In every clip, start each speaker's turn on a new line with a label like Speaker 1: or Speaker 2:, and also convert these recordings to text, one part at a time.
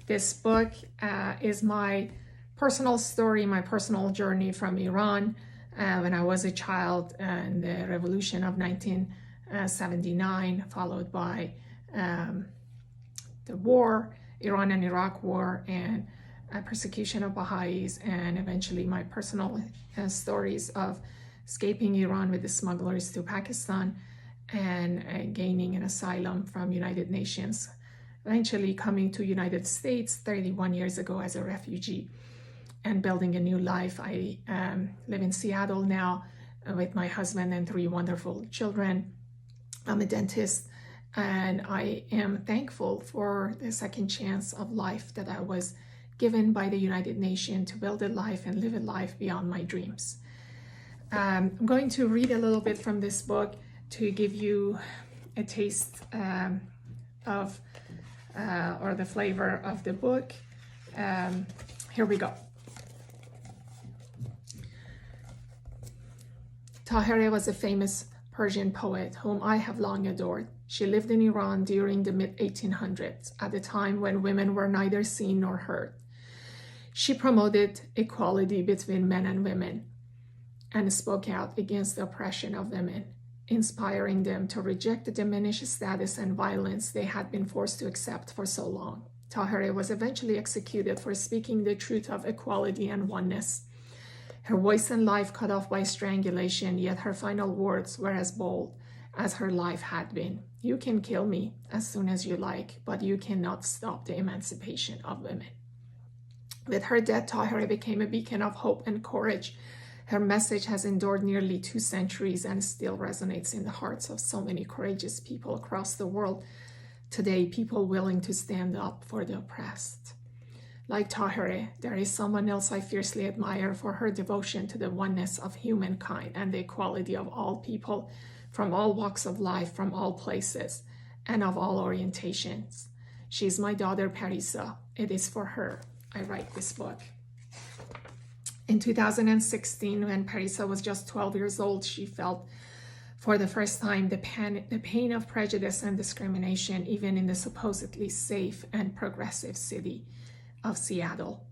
Speaker 1: This book is my personal story, my personal journey from Iran when I was a child and the revolution of 1979, followed by the war, Iran and Iraq war, and persecution of Baha'is, and eventually my personal stories of escaping Iran with the smugglers to Pakistan and gaining an asylum from United Nations, eventually coming to United States 31 years ago as a refugee and building a new life. I live in Seattle now with my husband and 3 wonderful children. I'm a dentist, and I am thankful for the second chance of life that I was given by the United Nations to build a life and live a life beyond my dreams. I'm going to read a little bit from this book to give you a taste of or the flavor of the book. Here we go. Tahirih was a famous Persian poet whom I have long adored. She lived in Iran during the mid-1800s, at a time when women were neither seen nor heard. She promoted equality between men and women and spoke out against the oppression of women, inspiring them to reject the diminished status and violence they had been forced to accept for so long. Tahirih was eventually executed for speaking the truth of equality and oneness. Her voice and life cut off by strangulation, yet her final words were as bold as her life had been. You can kill me as soon as you like, but you cannot stop the emancipation of women. With her death, Tahirih became a beacon of hope and courage. Her message has endured nearly 2 centuries and still resonates in the hearts of so many courageous people across the world today, people willing to stand up for the oppressed. Like Tahirih, there is someone else I fiercely admire for her devotion to the oneness of humankind and the equality of all people from all walks of life, from all places, and of all orientations. She is my daughter, Parisa. It is for her I write this book. In 2016, when Parisa was just 12 years old, she felt for the first time the pain of prejudice and discrimination, even in the supposedly safe and progressive city of Seattle.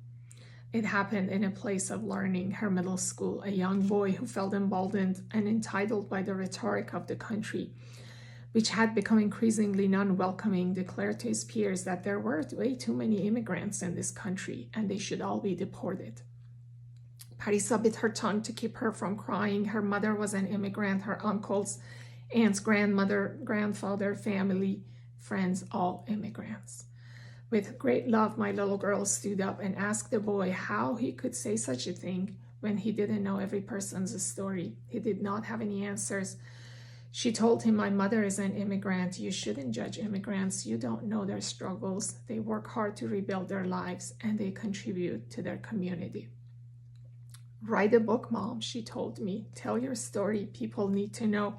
Speaker 1: It happened in a place of learning, her middle school. A young boy who felt emboldened and entitled by the rhetoric of the country, which had become increasingly non-welcoming, declared to his peers that there were way too many immigrants in this country and they should all be deported. Parisa bit her tongue to keep her from crying. Her mother was an immigrant, her uncles, aunts, grandmother, grandfather, family, friends, all immigrants. With great love, my little girl stood up and asked the boy how he could say such a thing when he didn't know every person's story. He did not have any answers. She told him, my mother is an immigrant. You shouldn't judge immigrants. You don't know their struggles. They work hard to rebuild their lives and they contribute to their community. Write a book, Mom, she told me. Tell your story. People need to know.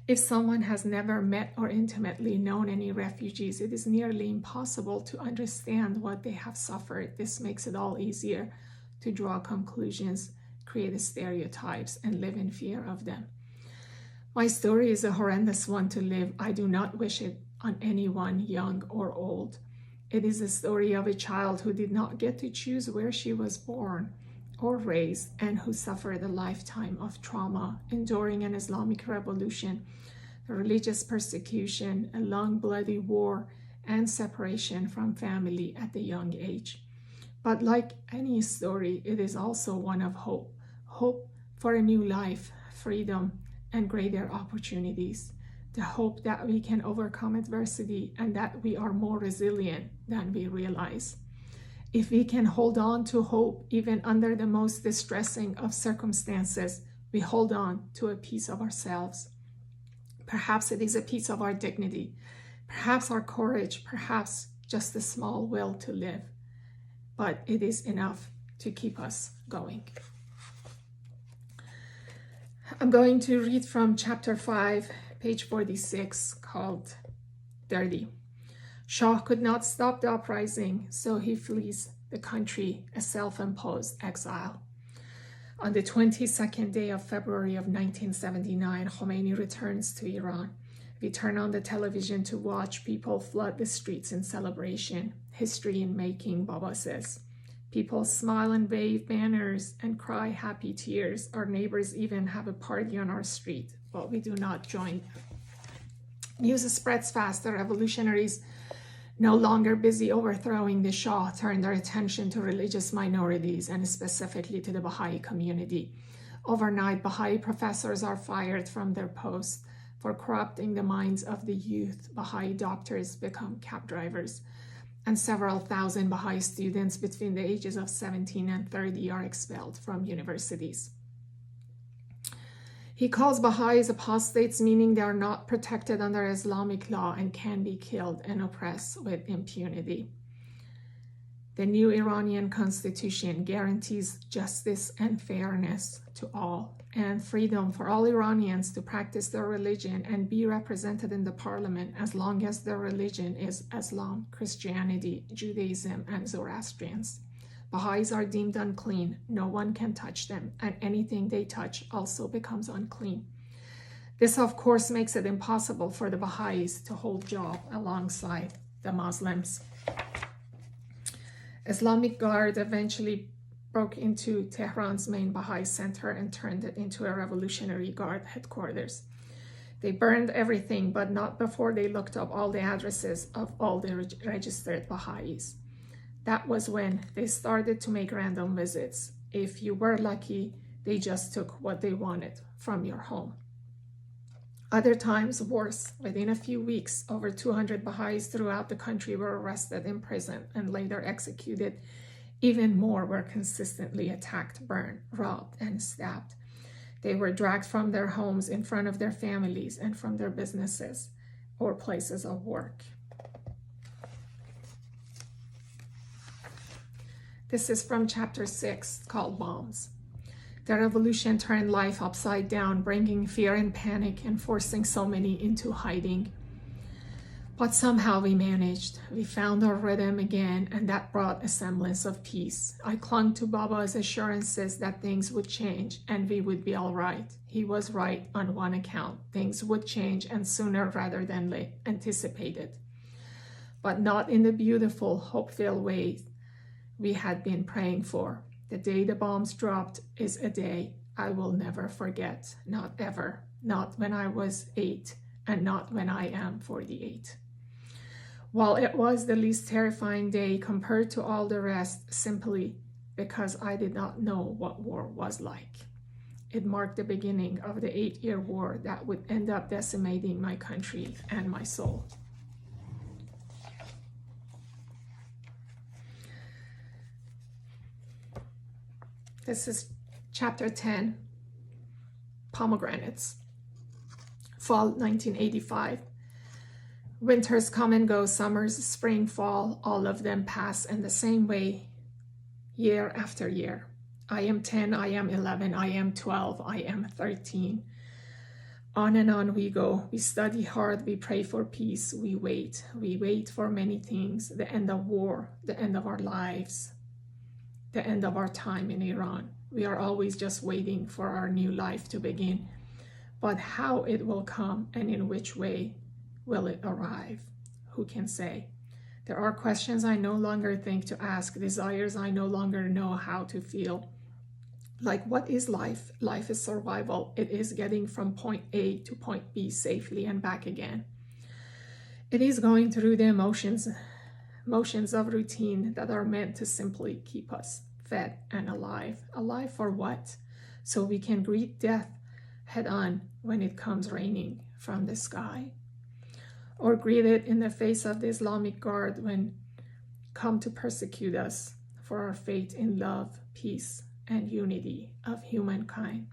Speaker 1: If someone has never met or intimately known any refugees, it is nearly impossible to understand what they have suffered. This makes it all easier to draw conclusions, create stereotypes, and live in fear of them. My story is a horrendous one to live. I do not wish it on anyone, young or old. It is the story of a child who did not get to choose where she was born or raised, and who suffered a lifetime of trauma, enduring an Islamic revolution, religious persecution, a long bloody war, and separation from family at a young age. But like any story, it is also one of hope. Hope for a new life, freedom, and greater opportunities. The hope that we can overcome adversity and that we are more resilient than we realize. If we can hold on to hope, even under the most distressing of circumstances, we hold on to a piece of ourselves. Perhaps it is a piece of our dignity, perhaps our courage, perhaps just a small will to live. But it is enough to keep us going. I'm going to read from chapter 5, page 46, called Dirty. Shah could not stop the uprising, so he flees the country, a self-imposed exile. On the 22nd day of February of 1979, Khomeini returns to Iran. We turn on the television to watch people flood the streets in celebration. history in making, Baba says. People smile and wave banners and cry happy tears. Our neighbors even have a party on our street, but we do not join. News spreads fast. The revolutionaries, no longer busy overthrowing the Shah, turned their attention to religious minorities and specifically to the Baha'i community. Overnight, Baha'i professors are fired from their posts for corrupting the minds of the youth. Baha'i doctors become cab drivers, and several thousand Baha'i students between the ages of 17 and 30 are expelled from universities. He calls Baha'is apostates, meaning they are not protected under Islamic law and can be killed and oppressed with impunity. The new Iranian constitution guarantees justice and fairness to all, and freedom for all Iranians to practice their religion and be represented in the parliament as long as their religion is Islam, Christianity, Judaism, and Zoroastrians. Baha'is are deemed unclean. No one can touch them, and anything they touch also becomes unclean. This, of course, makes it impossible for the Baha'is to hold job alongside the Muslims. Islamic Guard eventually broke into Tehran's main Baha'i center and turned it into a Revolutionary Guard headquarters. They burned everything, but not before they looked up all the addresses of all the registered Baha'is. That was when they started to make random visits. If you were lucky, they just took what they wanted from your home. Other times, worse. Within a few weeks, over 200 Baha'is throughout the country were arrested, imprisoned, and later executed. Even more were consistently attacked, burned, robbed, and stabbed. They were dragged from their homes in front of their families and from their businesses or places of work. This is from chapter 6, called Bombs. The revolution turned life upside down, bringing fear and panic and forcing so many into hiding. But somehow we managed. We found our rhythm again, and that brought a semblance of peace. I clung to Baba's assurances that things would change and we would be all right. He was right on one account. Things would change, and sooner rather than anticipated. But not in the beautiful, hope-filled way we had been praying for. The day the bombs dropped is a day I will never forget. Not ever. Not when I was 8, and not when I am 48. While it was the least terrifying day compared to all the rest, simply because I did not know what war was like. It marked the beginning of the 8-year war that would end up decimating my country and my soul. This is chapter 10, Pomegranates. Fall 1985. Winters come and go, summers, spring, fall, all of them pass in the same way, year after year. I am 10, I am 11, I am 12, I am 13. On and on we go. We study hard, we pray for peace, we wait for many things, the end of war, the end of our lives, the end of our time in Iran. We are always just waiting for our new life to begin. But how it will come and in which way will it arrive? Who can say? There are questions I no longer think to ask, desires I no longer know how to feel. Like, what is life? Life is survival. It is getting from point A to point B safely and back again. It is going through the motions of routine that are meant to simply keep us fed and alive. Alive for what? So we can greet death head on when it comes raining from the sky, or greet it in the face of the Islamic Guard when come to persecute us for our faith in love, peace, and unity of humankind.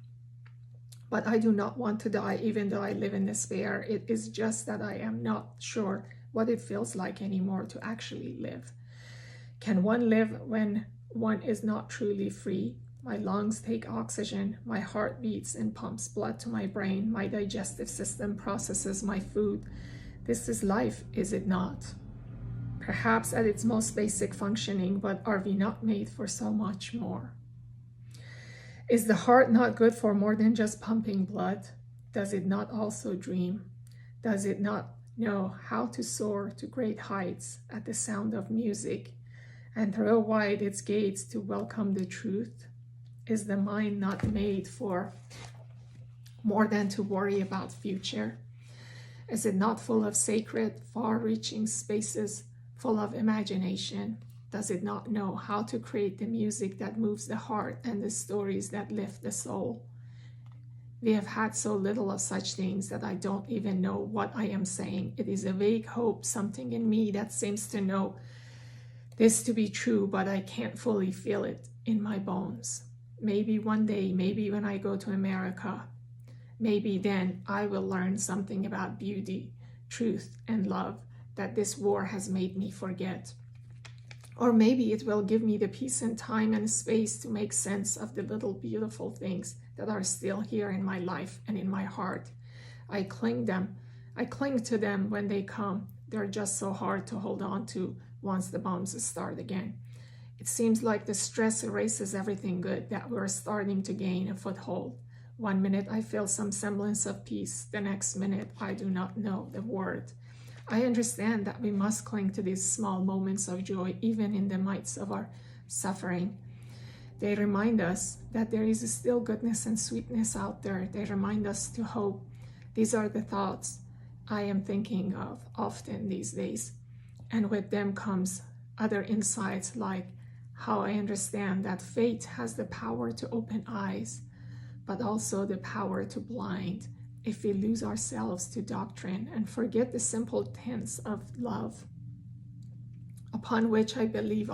Speaker 1: But I do not want to die, even though I live in despair. It is just that I am not sure what it feels like anymore to actually live. Can one live when one is not truly free? My lungs take oxygen, my heart beats and pumps blood to my brain, my digestive system processes my food. This is life, is it not? Perhaps at its most basic functioning, but are we not made for so much more? Is the heart not good for more than just pumping blood? Does it not also dream? Does it not know how to soar to great heights at the sound of music and throw wide its gates to welcome the truth? Is the mind not made for more than to worry about future? Is it not full of sacred, far-reaching spaces, full of imagination? Does it not know how to create the music that moves the heart and the stories that lift the soul? We have had so little of such things that I don't even know what I am saying. It is a vague hope, something in me that seems to know this to be true, but I can't fully feel it in my bones. Maybe one day, maybe when I go to America, maybe then I will learn something about beauty, truth, and love that this war has made me forget. Or maybe it will give me the peace and time and space to make sense of the little beautiful things that are still here in my life and in my heart. I cling to them when they come. They're just so hard to hold on to once the bombs start again. It seems like the stress erases everything good that we're starting to gain a foothold. One minute I feel some semblance of peace. The next minute I do not know the word. I understand that we must cling to these small moments of joy, even in the midst of our suffering. They remind us that there is still goodness and sweetness out there. They remind us to hope. These are the thoughts I am thinking of often these days. And with them comes other insights, like how I understand that faith has the power to open eyes, but also the power to blind if we lose ourselves to doctrine and forget the simple tenets of love, upon which I believe